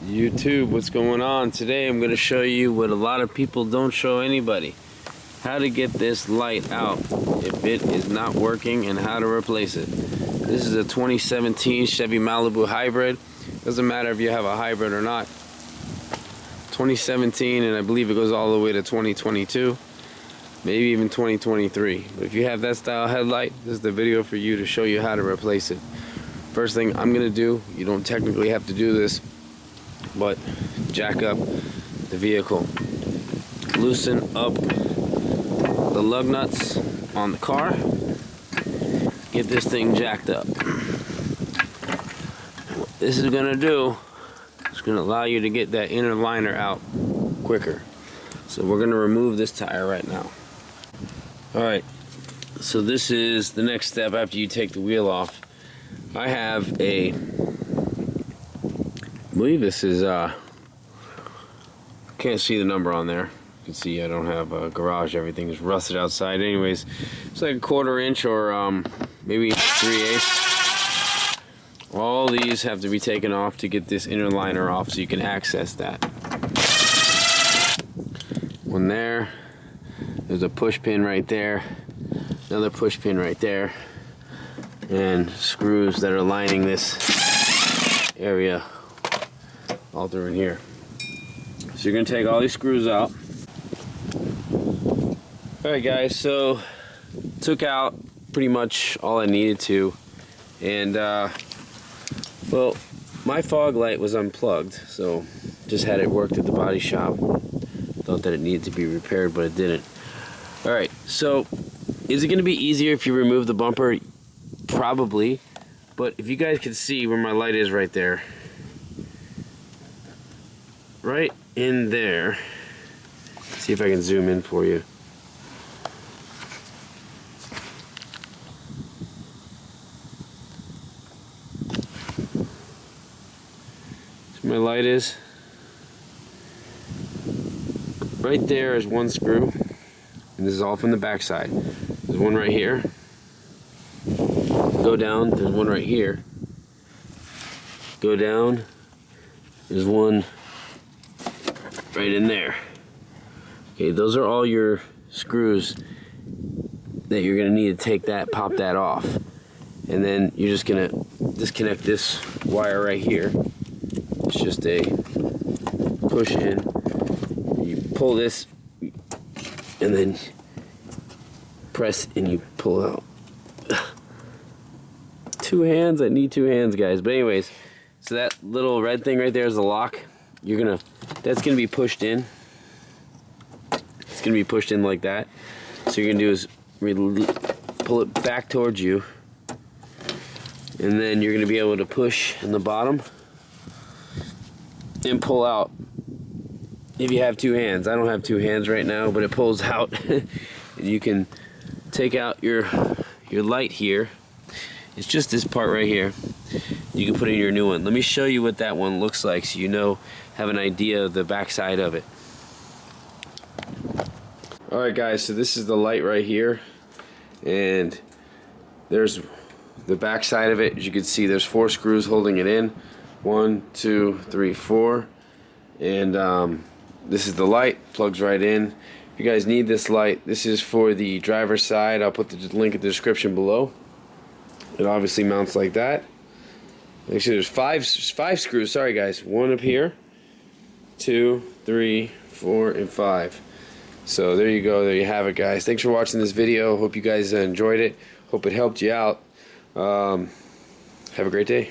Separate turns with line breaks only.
YouTube, what's going on? Today I'm going to show you what a lot of people don't show anybody. How to get this light out if it is not working and how to replace it. This is a 2017 Chevy Malibu hybrid. Doesn't matter if you have a hybrid or not. 2017, and I believe it goes all the way to 2022. Maybe even 2023. But if you have that style headlight, this is the video for you to show you how to replace it. First thing I'm going to do, you don't technically have to do this, but jack up the vehicle. Loosen up the lug nuts on the car. Get this thing jacked up. What this is going to do, it's going to allow you to get that inner liner out quicker. So we're going to remove this tire right now. Alright, so this is the next step after you take the wheel off. I have I believe this is, can't see the number on there. You can see I don't have a garage, everything is rusted outside. Anyways, it's like a 1/4 inch or maybe 3/8. All these have to be taken off to get this inner liner off so you can access that. One there, there's a push pin right there, another push pin right there, and screws that are lining this area all through in here. So you're going to take all these screws out. Alright guys, so took out pretty much all I needed to, and well, my fog light was unplugged, so just had it worked at the body shop. Thought that it needed to be repaired, but it didn't. Alright, so is it going to be easier if you remove the bumper? Probably, but if you guys can see where my light is right there, right in there, see if I can zoom in for you. So my light is right there is one screw, and this is all from the back side. There's one right here. Go down, there's one right here. Go down, there's one right in there. Okay, those are all your screws that you're gonna need to take that, pop that off. And then you're just gonna disconnect this wire right here. It's just a push in. You pull this, and then press and you pull out. Two hands, I need two hands, guys. But anyways, so that little red thing right there is the lock. That's gonna be pushed in. It's gonna be pushed in like that. So you're gonna do is pull it back towards you, and then you're gonna be able to push in the bottom and pull out. If you have two hands, I don't have two hands right now, but it pulls out, and you can take out your light here. It's just this part right here. You can put in your new one. Let me show you what that one looks like so you know, have an idea of the back side of it. Alright guys, so this is the light right here, and there's the back side of it. As you can see, there's 4 screws holding it in. 1, 2, 3, 4. And this is the light, plugs right in. If you guys need this light, this is for the driver's side. I'll put the link in the description below. It obviously mounts like that. Actually, there's five screws. Sorry, guys. 1 up here, 2, 3, 4, and 5. So there you go. There you have it, guys. Thanks for watching this video. Hope you guys enjoyed it. Hope it helped you out. Have a great day.